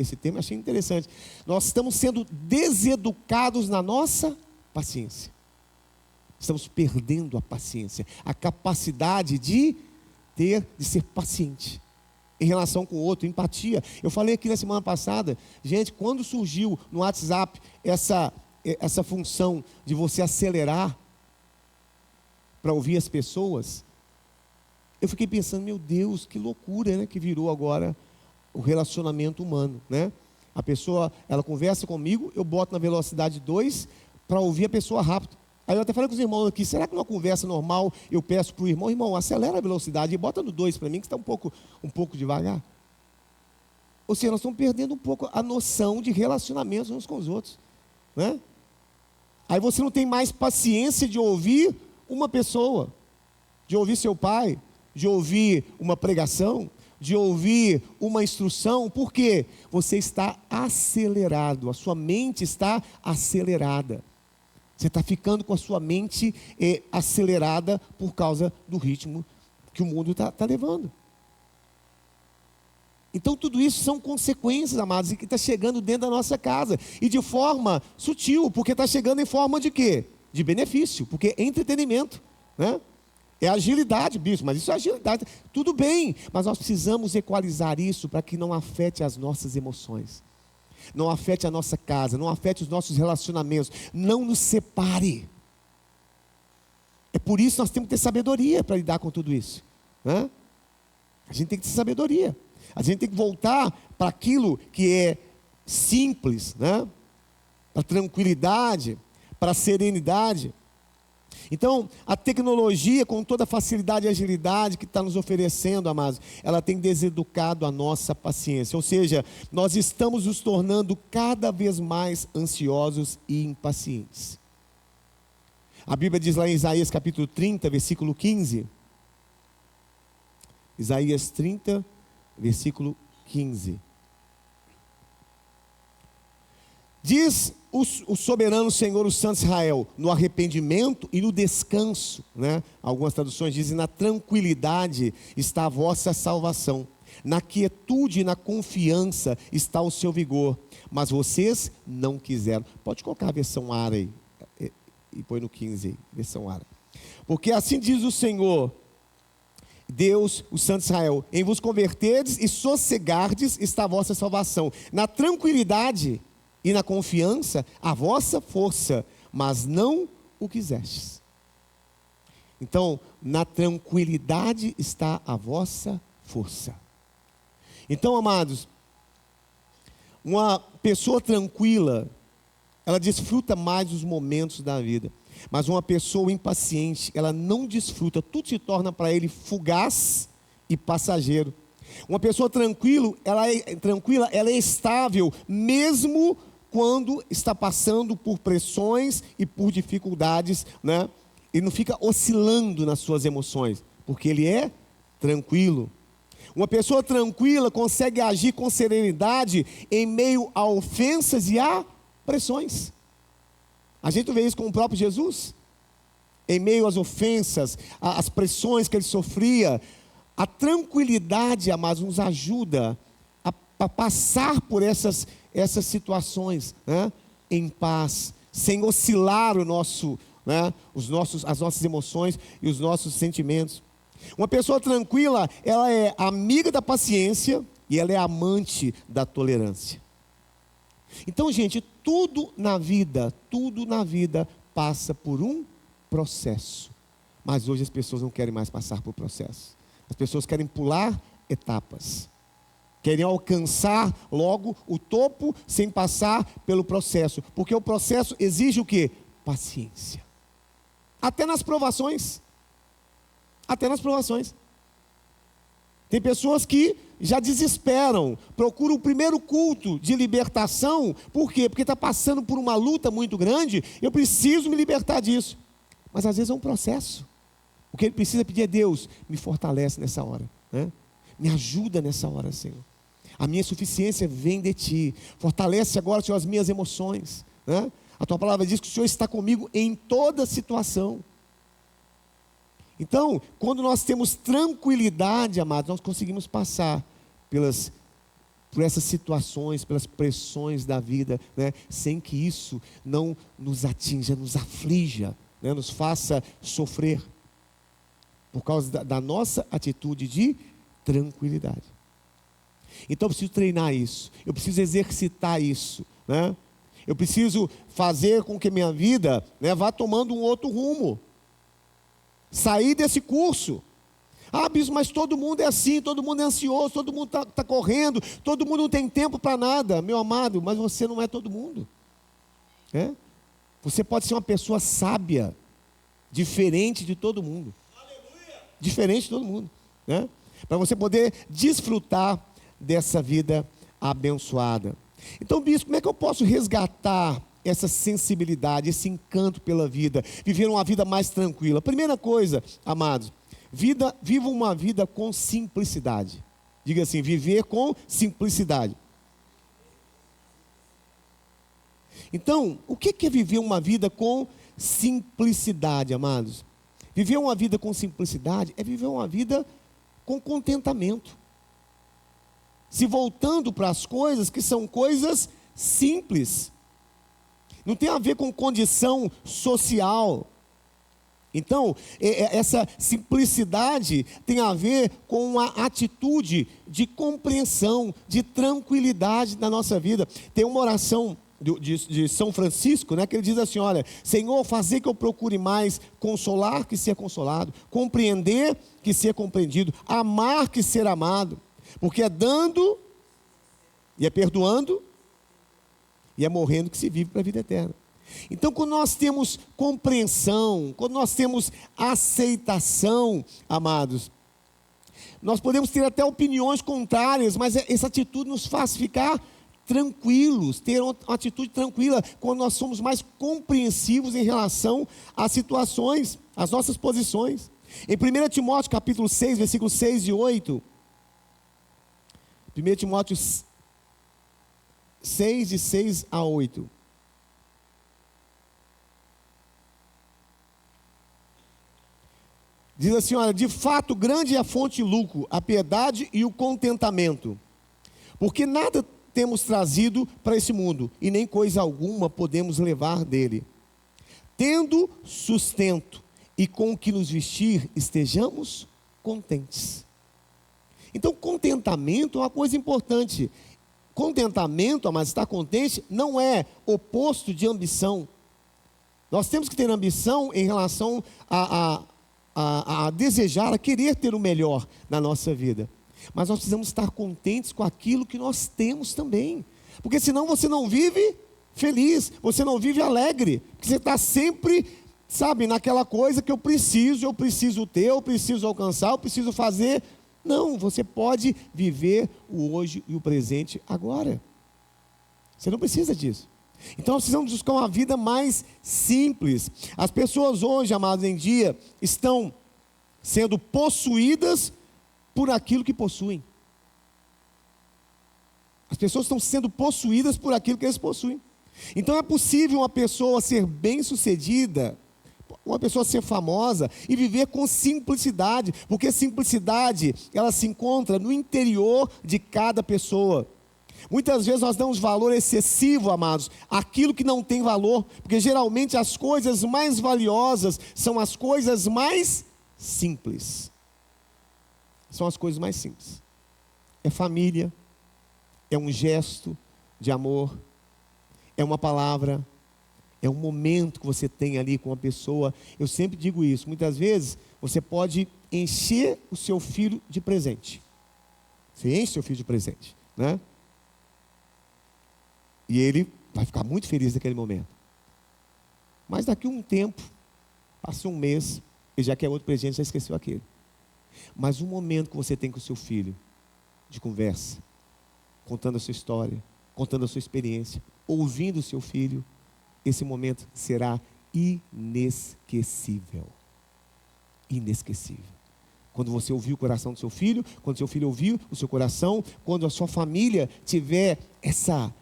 interessante. Nós estamos sendo deseducados na nossa paciência. Estamos perdendo a paciência, a capacidade de ser paciente em relação com o outro, empatia. Eu falei aqui na semana passada, gente, quando surgiu no WhatsApp essa função de você acelerar para ouvir as pessoas, eu fiquei pensando, meu Deus, que loucura, né, que virou agora o relacionamento humano, né? A pessoa, ela conversa comigo, eu boto na velocidade 2 para ouvir a pessoa rápido. Aí eu até falei com os irmãos aqui, será que numa conversa normal eu peço para o irmão, acelera a velocidade e bota no 2 para mim, que está um pouco devagar. Ou seja, nós estamos perdendo um pouco a noção de relacionamentos uns com os outros, né? Aí você não tem mais paciência de ouvir uma pessoa, de ouvir seu pai, de ouvir uma pregação, de ouvir uma instrução, porque você está acelerado, a sua mente está acelerada. Você está ficando com a sua mente acelerada por causa do ritmo que o mundo está levando. Então tudo isso são consequências, amados, que está chegando dentro da nossa casa. E de forma sutil, porque está chegando em forma de quê? De benefício, porque é entretenimento, né? É agilidade, bicho, mas isso é agilidade. Tudo bem, mas nós precisamos equalizar isso para que não afete as nossas emoções. Não afete a nossa casa, não afete os nossos relacionamentos, não nos separe. É por isso que nós temos que ter sabedoria para lidar com tudo isso, né? A gente tem que ter sabedoria. A gente tem que voltar para aquilo que é simples, né? Para a tranquilidade, para a serenidade. Então, a tecnologia, com toda a facilidade e agilidade que está nos oferecendo, amados, ela tem deseducado a nossa paciência. Ou seja, nós estamos nos tornando cada vez mais ansiosos e impacientes. A Bíblia diz lá em Isaías capítulo 30, versículo 15. Isaías 30, versículo 15. Diz o soberano Senhor, o Santo Israel: no arrependimento e no descanso, né? Algumas traduções dizem: na tranquilidade está a vossa salvação, na quietude e na confiança está o seu vigor, mas vocês não quiseram. Pode colocar a versão ARA aí, e põe no 15 aí, versão ARA. Porque assim diz o Senhor Deus, o Santo Israel: em vos converterdes e sossegardes está a vossa salvação, na tranquilidade e na confiança a vossa força, mas não o quisestes. Então, na tranquilidade está a vossa força. Então, amados, uma pessoa tranquila, ela desfruta mais os momentos da vida. Mas uma pessoa impaciente, ela não desfruta, tudo se torna para ele fugaz e passageiro. Uma pessoa tranquila, ela é estável, mesmo quando está passando por pressões e por dificuldades, né? Ele não fica oscilando nas suas emoções, porque ele é tranquilo. Uma pessoa tranquila consegue agir com serenidade em meio a ofensas e a pressões. A gente vê isso com o próprio Jesus. Em meio às ofensas, às pressões que ele sofria, a tranquilidade, amados, nos ajuda a passar por essas situações, né? Em paz, sem oscilar as nossas emoções e os nossos sentimentos. Uma pessoa tranquila, ela é amiga da paciência e ela é amante da tolerância. Então, gente, tudo na vida passa por um processo. Mas hoje as pessoas não querem mais passar por processo. As pessoas querem pular etapas. Querem alcançar logo o topo sem passar pelo processo. Porque o processo exige o quê? Paciência. Até nas provações. Tem pessoas que já desesperam, procuram o primeiro culto de libertação. Por quê? Porque está passando por uma luta muito grande. Eu preciso me libertar disso. Mas às vezes é um processo. O que ele precisa pedir é: Deus, me fortalece nessa hora, né? Me ajuda nessa hora, Senhor. A minha suficiência vem de Ti. Fortalece agora, Senhor, as minhas emoções, né? A Tua palavra diz que o Senhor está comigo em toda situação. Então, quando nós temos tranquilidade, amados, nós conseguimos passar por essas situações, pelas pressões da vida, né? Sem que isso não nos atinja, nos aflija, né? Nos faça sofrer, por causa da nossa atitude de tranquilidade. Então eu preciso treinar isso, eu preciso exercitar isso, né? Eu preciso fazer com que minha vida, né, vá tomando um outro rumo. Sair desse curso. Ah, bispo, mas todo mundo é assim, todo mundo é ansioso, todo mundo está correndo, todo mundo não tem tempo para nada. Meu amado, mas você não é todo mundo. É? Você pode ser uma pessoa sábia, diferente de todo mundo. Aleluia! Diferente de todo mundo, né? Para você poder desfrutar dessa vida abençoada. Então, bispo, como é que eu posso resgatar essa sensibilidade, esse encanto pela vida, viver uma vida mais tranquila? Primeira coisa, amados, viva uma vida com simplicidade. Diga assim: viver com simplicidade. Então, o que é viver uma vida com simplicidade, amados? Viver uma vida com simplicidade é viver uma vida com contentamento, se voltando para as coisas que são coisas simples. Não tem a ver com condição social. Então, essa simplicidade tem a ver com uma atitude de compreensão, de tranquilidade na nossa vida. Tem uma oração de São Francisco, né, que ele diz assim: olha, Senhor, fazer que eu procure mais consolar que ser consolado, compreender que ser compreendido, amar que ser amado. Porque é dando, e é perdoando, e é morrendo que se vive para a vida eterna. Então, quando nós temos compreensão, quando nós temos aceitação, amados, nós podemos ter até opiniões contrárias, mas essa atitude nos faz ficar tranquilos, ter uma atitude tranquila, quando nós somos mais compreensivos em relação às situações, às nossas posições. Em 1 Timóteo capítulo 6, versículos 6 e 8, 1 Timóteo 6, de 6 a 8. Diz assim, olha, de fato grande é a fonte de lucro, a piedade e o contentamento. Porque nada temos trazido para esse mundo, e nem coisa alguma podemos levar dele. Tendo sustento e com o que nos vestir, estejamos contentes. Então, contentamento é uma coisa importante. Contentamento, mas estar contente, não é oposto de ambição. Nós temos que ter ambição em relação a desejar, a querer ter o melhor na nossa vida. Mas nós precisamos estar contentes com aquilo que nós temos também. Porque senão você não vive feliz, você não vive alegre. Porque você está sempre, sabe, naquela coisa que eu preciso ter, eu preciso alcançar, eu preciso fazer. Não, você pode viver o hoje e o presente agora. Você não precisa disso. Então nós precisamos buscar uma vida mais simples. As pessoas hoje, amados, em dia, estão sendo possuídas por aquilo que possuem. As pessoas estão sendo possuídas por aquilo que eles possuem. Então é possível uma pessoa ser bem-sucedida, uma pessoa ser famosa e viver com simplicidade, porque simplicidade, ela se encontra no interior de cada pessoa. Muitas vezes nós damos valor excessivo, amados, àquilo que não tem valor, porque geralmente as coisas mais valiosas são as coisas mais simples. São as coisas mais simples. É família, é um gesto de amor, é uma palavra, é um momento que você tem ali com uma pessoa. Eu sempre digo isso, muitas vezes você pode encher o seu filho de presente. Você enche o seu filho de presente, né? E ele vai ficar muito feliz naquele momento. Mas daqui a um tempo, passa um mês, ele já quer outro presente, já esqueceu aquele. Mas um momento que você tem com o seu filho, de conversa, contando a sua história, contando a sua experiência, ouvindo o seu filho, esse momento será inesquecível. Inesquecível. Quando você ouvir o coração do seu filho, quando seu filho ouvir o seu coração, quando a sua família tiver essa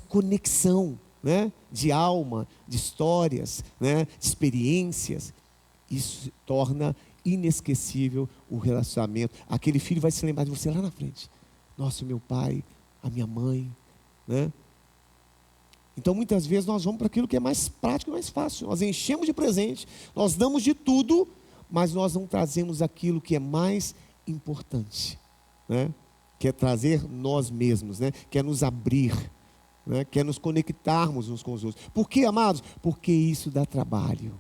conexão, né, de alma, de histórias, né, de experiências, isso torna inesquecível o relacionamento. Aquele filho vai se lembrar de você lá na frente. Nossa, meu pai, a minha mãe, né? Então muitas vezes nós vamos para aquilo que é mais prático e mais fácil. Nós enchemos de presente, nós damos de tudo, mas nós não trazemos aquilo que é mais importante, né? Que é trazer nós mesmos, né? Que é nos abrir, né? Que é nos conectarmos uns com os outros. Por quê, amados? Porque isso dá trabalho.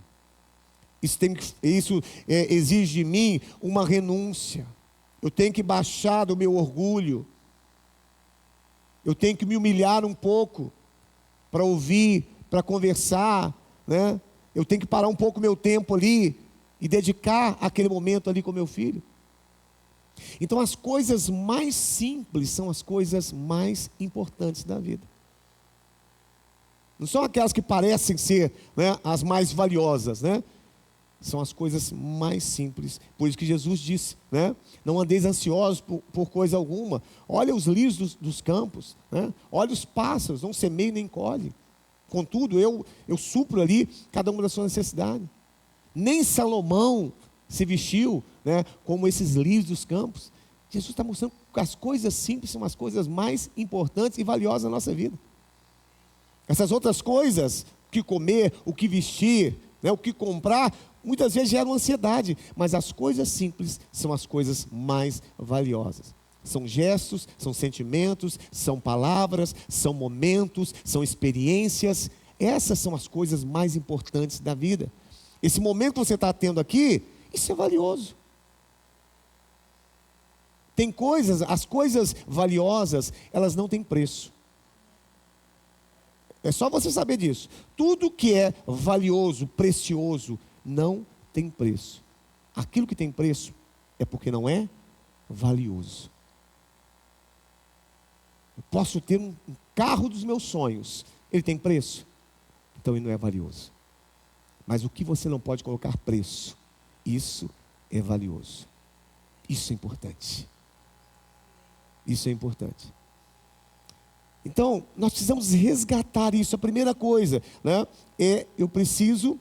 Isso exige de mim uma renúncia. Eu tenho que baixar do meu orgulho. Eu tenho que me humilhar um pouco para ouvir, para conversar, né? Eu tenho que parar um pouco o meu tempo ali e dedicar aquele momento ali com meu filho. Então as coisas mais simples são as coisas mais importantes da vida. Não são aquelas que parecem ser, né, as mais valiosas, né? São as coisas mais simples. Por isso que Jesus disse, né? Não andeis ansiosos por coisa alguma. Olha os lírios dos campos, né? Olha os pássaros, não semeiam nem colhem. Contudo, eu supro ali cada uma das suas necessidades. Nem Salomão se vestiu, né, como esses lírios dos campos. Jesus está mostrando que as coisas simples são as coisas mais importantes e valiosas da nossa vida. Essas outras coisas, o que comer, o que vestir, né, o que comprar, muitas vezes geram ansiedade, mas as coisas simples são as coisas mais valiosas. São gestos, são sentimentos, são palavras, são momentos, são experiências. Essas são as coisas mais importantes da vida. Esse momento que você está tendo aqui, isso é valioso. Tem coisas, as coisas valiosas, elas não têm preço. É só você saber disso. Tudo que é valioso, precioso, não tem preço. Aquilo que tem preço é porque não é valioso. Eu posso ter um carro dos meus sonhos, ele tem preço? Então ele não é valioso. Mas o que você não pode colocar preço, isso é valioso. Isso é importante. Isso é importante. Então, nós precisamos resgatar isso. A primeira coisa, né, eu preciso,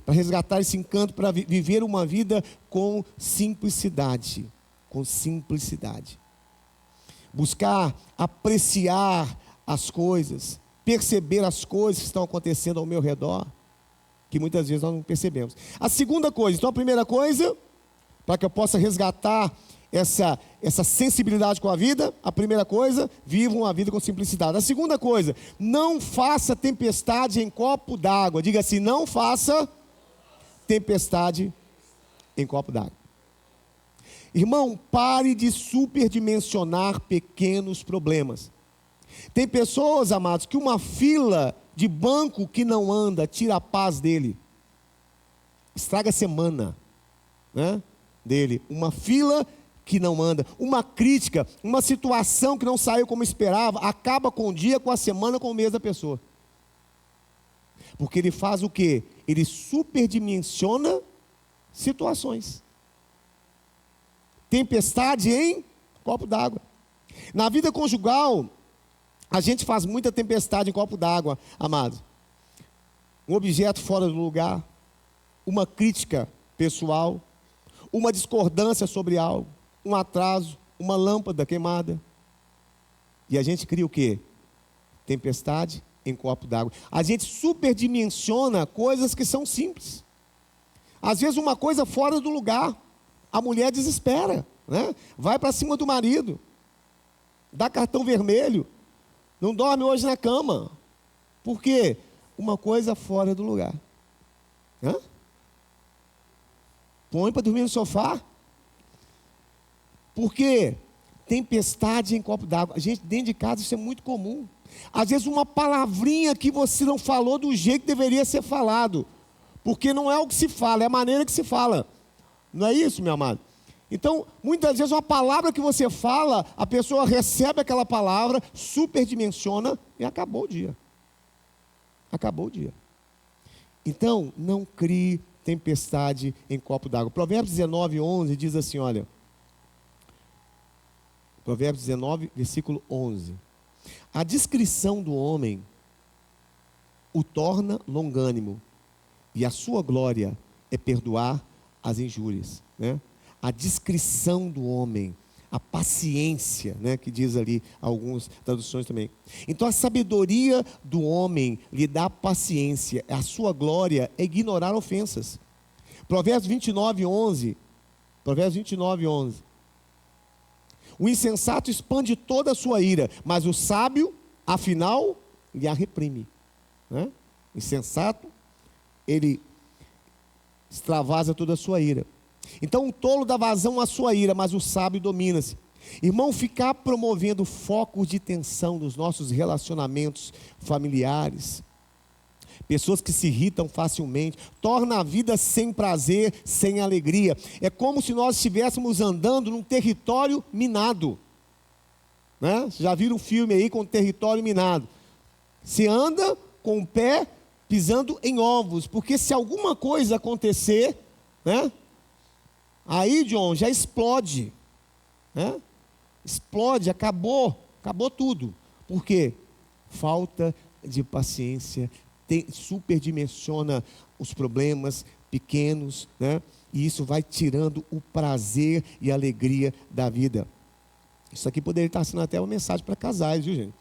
para resgatar esse encanto, para viver uma vida com simplicidade. Com simplicidade. Buscar apreciar as coisas, perceber as coisas que estão acontecendo ao meu redor, que muitas vezes nós não percebemos. A segunda coisa, então a primeira coisa, para que eu possa resgatar essa sensibilidade com a vida, a primeira coisa, viva uma vida com simplicidade. A segunda coisa, não faça tempestade em copo d'água. Diga assim, não faça tempestade em copo d'água. Irmão, pare de superdimensionar pequenos problemas. Tem pessoas, amados, que uma fila de banco que não anda tira a paz dele, estraga a semana, né, dele. Uma fila que não anda, uma crítica, uma situação que não saiu como esperava, acaba com o dia, com a semana, com o mês da pessoa. Porque ele faz o quê? Ele superdimensiona situações. Tempestade em copo d'água. Na vida conjugal, a gente faz muita tempestade em copo d'água, amado. Um objeto fora do lugar, uma crítica pessoal, uma discordância sobre algo, um atraso, uma lâmpada queimada. E a gente cria o quê? Tempestade em copo d'água. A gente superdimensiona coisas que são simples. Às vezes uma coisa fora do lugar, a mulher desespera, né? Vai para cima do marido, dá cartão vermelho, não dorme hoje na cama. Por quê? Uma coisa fora do lugar. Hã? Põe para dormir no sofá. Por quê? Tempestade em copo d'água. Gente, dentro de casa isso é muito comum. Às vezes uma palavrinha que você não falou do jeito que deveria ser falado. Porque não é o que se fala, é a maneira que se fala. Não é isso, meu amado? Então, muitas vezes uma palavra que você fala, a pessoa recebe aquela palavra, superdimensiona e acabou o dia. Acabou o dia. Então, não crie tempestade em copo d'água. Provérbios 19, 11 diz assim, olha. Provérbios 19, versículo 11. A discrição do homem o torna longânimo, e a sua glória é perdoar as injúrias, né? A discrição do homem, a paciência, né, que diz ali algumas traduções também. Então a sabedoria do homem lhe dá paciência, a sua glória é ignorar ofensas. Provérbios 29, 11. Provérbios 29, 11. O insensato expande toda a sua ira, mas o sábio, afinal, lhe a reprime, né? O insensato, ele extravasa toda a sua ira. Então o tolo dá vazão à sua ira, mas o sábio domina-se. Irmão, ficar promovendo focos de tensão nos nossos relacionamentos familiares, pessoas que se irritam facilmente, torna a vida sem prazer, sem alegria. É como se nós estivéssemos andando num território minado, né? Vocês já viram um filme aí com território minado? Se anda com o pé pisando em ovos, porque se alguma coisa acontecer, né? Aí, John, já explode, né? Explode, acabou tudo. Por quê? Falta de paciência, superdimensiona os problemas pequenos, né? E isso vai tirando o prazer e a alegria da vida. Isso aqui poderia estar sendo até uma mensagem para casais, viu, gente?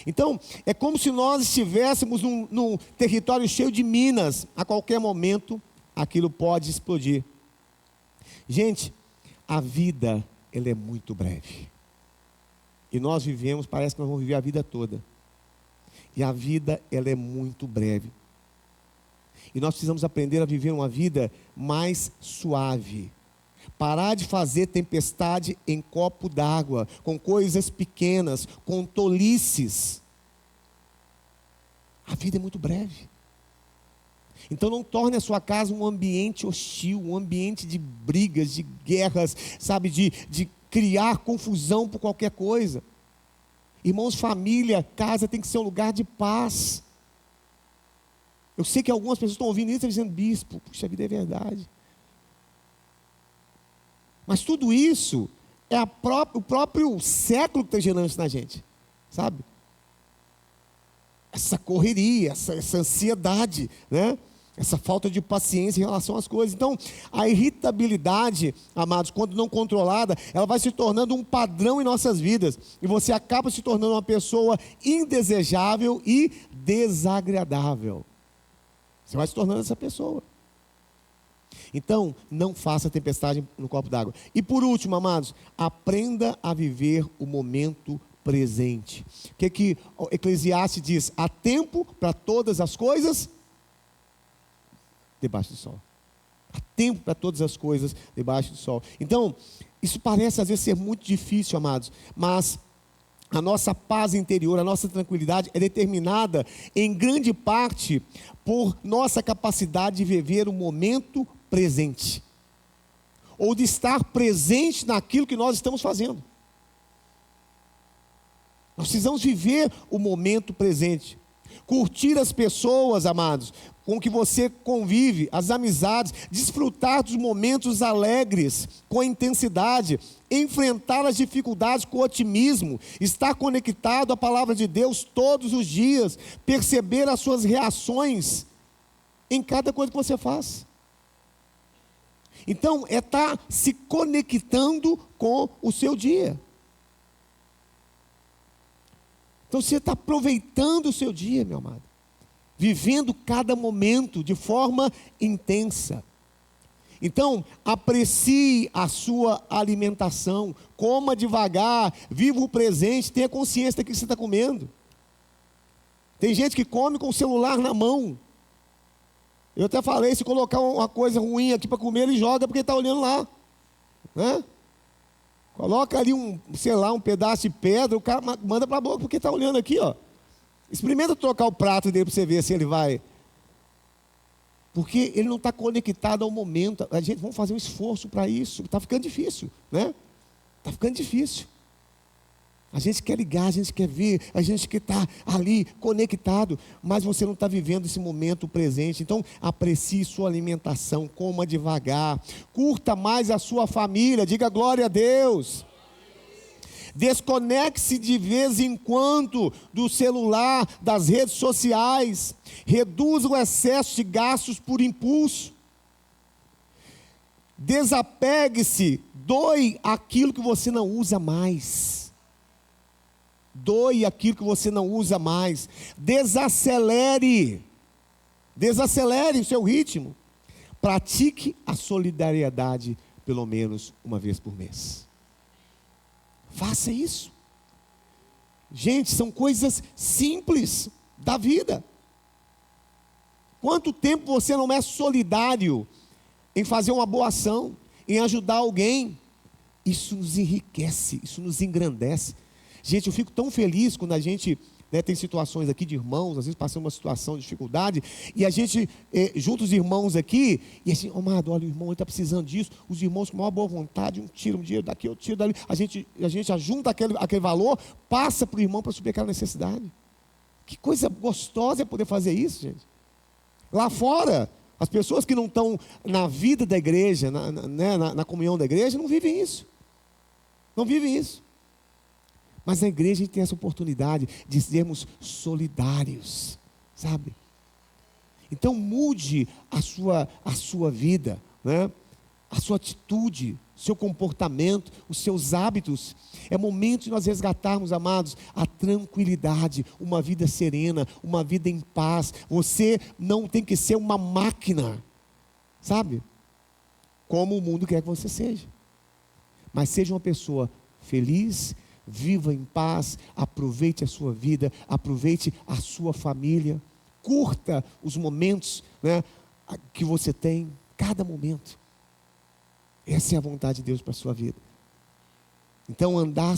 Então, é como se nós estivéssemos num território cheio de minas. A qualquer momento, aquilo pode explodir. Gente, a vida, ela é muito breve. E nós vivemos, parece que nós vamos viver a vida toda. E a vida, ela é muito breve. E nós precisamos aprender a viver uma vida mais suave. Parar de fazer tempestade em copo d'água, com coisas pequenas, com tolices. A vida é muito breve. Então não torne a sua casa um ambiente hostil, um ambiente de brigas, de guerras, sabe, de criar confusão por qualquer coisa. Irmãos, família, casa tem que ser um lugar de paz. Eu sei que algumas pessoas estão ouvindo isso e dizendo, bispo, puxa vida, é verdade. Mas tudo isso é o próprio século que está gerando isso na gente, sabe? Essa correria, essa ansiedade, né? Essa falta de paciência em relação às coisas. Então, a irritabilidade, amados, quando não controlada, ela vai se tornando um padrão em nossas vidas. E você acaba se tornando uma pessoa indesejável e desagradável. Você vai se tornando essa pessoa. Então, não faça tempestade no copo d'água. E por último, amados, aprenda a viver o momento presente. O que o Eclesiastes diz? Há tempo para todas as coisas debaixo do sol. Há tempo para todas as coisas debaixo do sol. Então, isso parece às vezes ser muito difícil, amados, mas a nossa paz interior, a nossa tranquilidade é determinada em grande parte por nossa capacidade de viver o momento presente, ou de estar presente naquilo que nós estamos fazendo. Nós precisamos viver o momento presente, curtir as pessoas, amados, com que você convive, as amizades, desfrutar dos momentos alegres com intensidade, enfrentar as dificuldades com otimismo, estar conectado à palavra de Deus todos os dias, perceber as suas reações em cada coisa que você faz. Então, é estar se conectando com o seu dia. Então, você está aproveitando o seu dia, meu amado. Vivendo cada momento de forma intensa. Então, aprecie a sua alimentação. Coma devagar, viva o presente, tenha consciência daquilo que você está comendo. Tem gente que come com o celular na mão. Eu até falei, se colocar uma coisa ruim aqui para comer, ele joga porque está olhando lá, né? Coloca ali um pedaço de pedra, o cara manda para a boca porque está olhando aqui, ó. Experimenta trocar o prato dele para você ver se ele vai. Porque ele não está conectado ao momento. A gente vamos fazer um esforço para isso. Está ficando difícil, né? Está ficando difícil. A gente quer ligar, a gente quer ver, a gente quer estar ali conectado, mas você não está vivendo esse momento presente. Então, aprecie sua alimentação, coma devagar, curta mais a sua família, diga glória a Deus. Desconecte-se de vez em quando do celular, das redes sociais, reduza o excesso de gastos por impulso. Desapegue-se, doe aquilo que você não usa mais. Doe aquilo que você não usa mais. Desacelere o seu ritmo. Pratique a solidariedade pelo menos uma vez por mês. Faça isso. Gente, são coisas simples da vida. Quanto tempo você não é solidário em fazer uma boa ação, em ajudar alguém? Isso nos enriquece, isso nos engrandece. Gente, eu fico tão feliz quando a gente tem situações aqui de irmãos, às vezes passamos uma situação de dificuldade, e a gente junta os irmãos aqui, e assim, amado, olha, o irmão está precisando disso, os irmãos com maior boa vontade, um tira um dinheiro daqui, outro tira dali, a gente ajunta aquele valor, passa para o irmão para suprir aquela necessidade. Que coisa gostosa é poder fazer isso, gente. Lá fora, as pessoas que não estão na vida da igreja, na comunhão da igreja, não vivem isso. Não vivem isso. Mas na igreja a gente tem essa oportunidade de sermos solidários, sabe? Então mude a sua vida, né? A sua atitude, seu comportamento, os seus hábitos. É momento de nós resgatarmos, amados, a tranquilidade, uma vida serena, uma vida em paz. Você não tem que ser uma máquina, sabe? Como o mundo quer que você seja. Mas seja uma pessoa feliz, viva em paz, aproveite a sua vida, aproveite a sua família, curta os momentos, né, que você tem, cada momento. Essa é a vontade de Deus para a sua vida. Então andar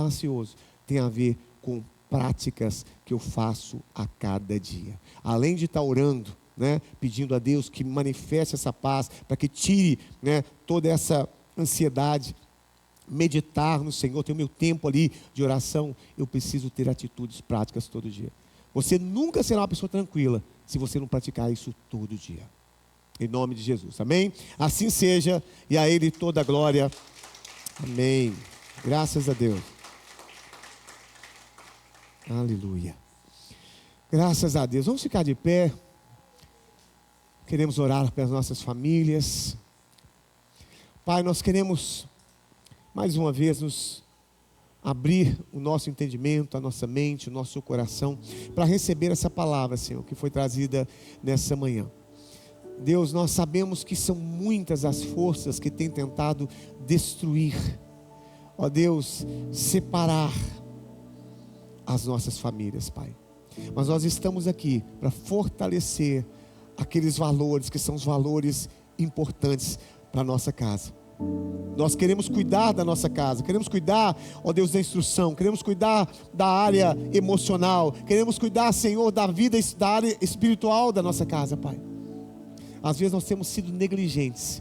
ansioso tem a ver com práticas que eu faço a cada dia. Além de estar orando, né, pedindo a Deus que manifeste essa paz, para que tire, né, toda essa ansiedade, meditar no Senhor, ter o meu tempo ali de oração, eu preciso ter atitudes práticas todo dia. Você nunca será uma pessoa tranquila se você não praticar isso todo dia. Em nome de Jesus, amém? Assim seja, e a Ele toda a glória. Amém. Graças a Deus. Aleluia. Graças a Deus. Vamos ficar de pé. Queremos orar pelas nossas famílias. Pai, nós queremos mais uma vez nos abrir o nosso entendimento, a nossa mente, o nosso coração, para receber essa palavra, Senhor, que foi trazida nessa manhã. Deus, nós sabemos que são muitas as forças que têm tentado destruir, ó Deus, separar as nossas famílias, Pai. Mas nós estamos aqui para fortalecer aqueles valores que são os valores importantes para a nossa casa. Nós queremos cuidar da nossa casa, queremos cuidar, ó Deus, da instrução, queremos cuidar da área emocional, queremos cuidar, Senhor, da vida, da área espiritual da nossa casa, Pai. Às vezes nós temos sido negligentes,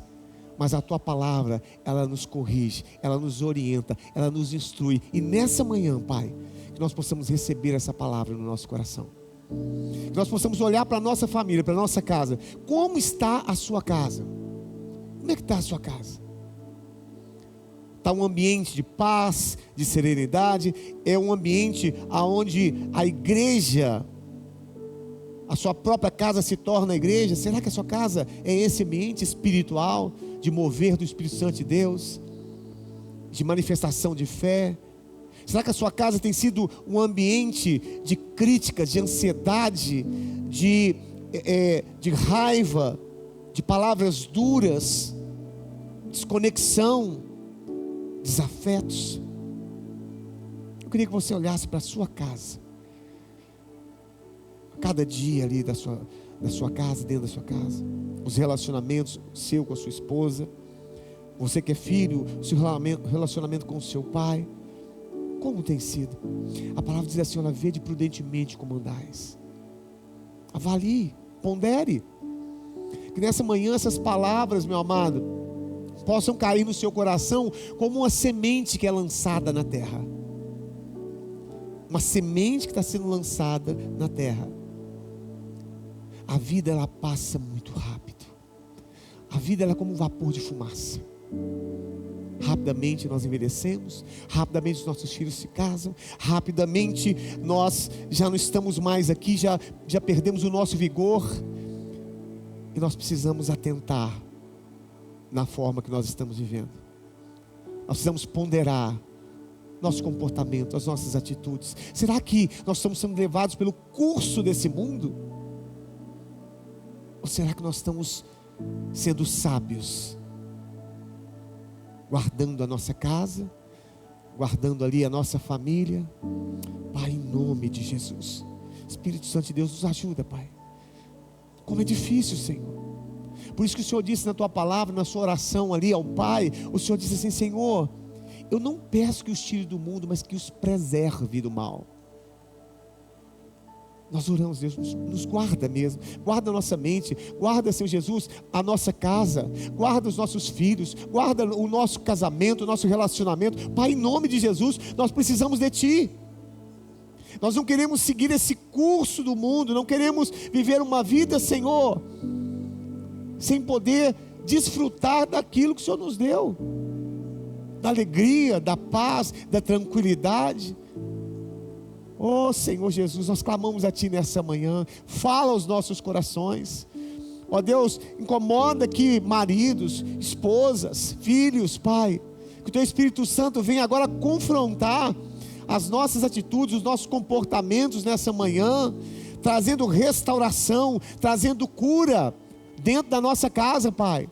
mas a Tua palavra, ela nos corrige, ela nos orienta, ela nos instrui. E nessa manhã, Pai, que nós possamos receber essa palavra no nosso coração. Que nós possamos olhar para a nossa família, para a nossa casa. Como está a sua casa? Como é que está a sua casa? Está um ambiente de paz, de serenidade? É um ambiente onde a igreja, a sua própria casa se torna a igreja? Será que a sua casa é esse ambiente espiritual, de mover do Espírito Santo de Deus, de manifestação de fé? Será que a sua casa tem sido um ambiente de críticas, de ansiedade, de raiva, de palavras duras, desconexão, desafetos? Eu queria que você olhasse para a sua casa, cada dia ali da sua casa, dentro da sua casa, os relacionamentos seu com a sua esposa, você que é filho, o seu relacionamento com o seu pai, como tem sido? A palavra diz assim: olha, vede prudentemente como andais. Avalie, pondere. Que nessa manhã essas palavras, meu amado, possam cair no seu coração como uma semente que é lançada na terra. Uma semente que está sendo lançada na terra. A vida, ela passa muito rápido. A vida, ela é como um vapor de fumaça. Rapidamente nós envelhecemos, rapidamente os nossos filhos se casam, rapidamente nós já não estamos mais aqui, já perdemos o nosso vigor. E nós precisamos atentar na forma que nós estamos vivendo. Nós precisamos ponderar nosso comportamento, as nossas atitudes. Será que nós estamos sendo levados pelo curso desse mundo? Ou será que nós estamos sendo sábios, guardando a nossa casa, guardando ali a nossa família? Pai, em nome de Jesus, Espírito Santo de Deus, nos ajuda, Pai. Como é difícil, Senhor. Por isso que o Senhor disse na Tua palavra, na sua oração ali ao Pai, o Senhor disse assim: Senhor, eu não peço que os tire do mundo, mas que os preserve do mal. Nós oramos, Deus, nos guarda mesmo, guarda a nossa mente, guarda, Senhor Jesus, a nossa casa, guarda os nossos filhos, guarda o nosso casamento, o nosso relacionamento. Pai, em nome de Jesus, nós precisamos de Ti. Nós não queremos seguir esse curso do mundo, não queremos viver uma vida, Senhor, sem poder desfrutar daquilo que o Senhor nos deu, da alegria, da paz, da tranquilidade. Oh Senhor Jesus, nós clamamos a Ti nessa manhã. Fala aos nossos corações. Ó Deus, incomoda que maridos, esposas, filhos, Pai, que o Teu Espírito Santo venha agora confrontar as nossas atitudes, os nossos comportamentos nessa manhã, trazendo restauração, trazendo cura dentro da nossa casa, Pai.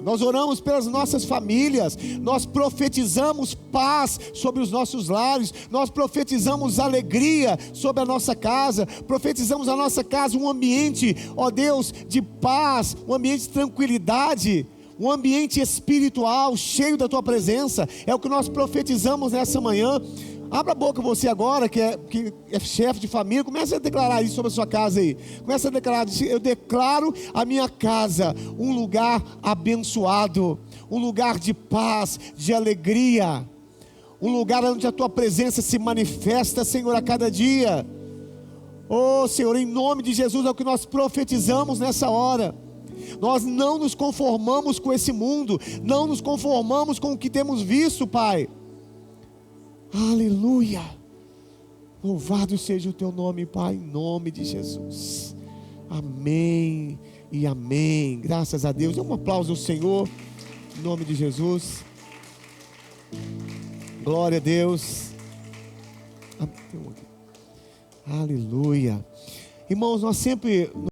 Nós oramos pelas nossas famílias, nós profetizamos paz sobre os nossos lares, nós profetizamos alegria sobre a nossa casa, profetizamos a nossa casa um ambiente, ó Deus, de paz, um ambiente de tranquilidade, um ambiente espiritual cheio da Tua presença. É o que nós profetizamos nessa manhã. Abra a boca você agora, que é chefe de família, comece a declarar isso sobre a sua casa aí. Comece a declarar: eu declaro a minha casa um lugar abençoado, um lugar de paz, de alegria, um lugar onde a Tua presença se manifesta, Senhor, a cada dia. Oh Senhor, em nome de Jesus, é o que nós profetizamos nessa hora. Nós não nos conformamos com esse mundo, não nos conformamos com o que temos visto, Pai. Aleluia. Louvado seja o teu nome, Pai, em nome de Jesus. Amém e amém. Graças a Deus. Dê um aplauso ao Senhor, em nome de Jesus. Glória a Deus. Aleluia. Irmãos, nós sempre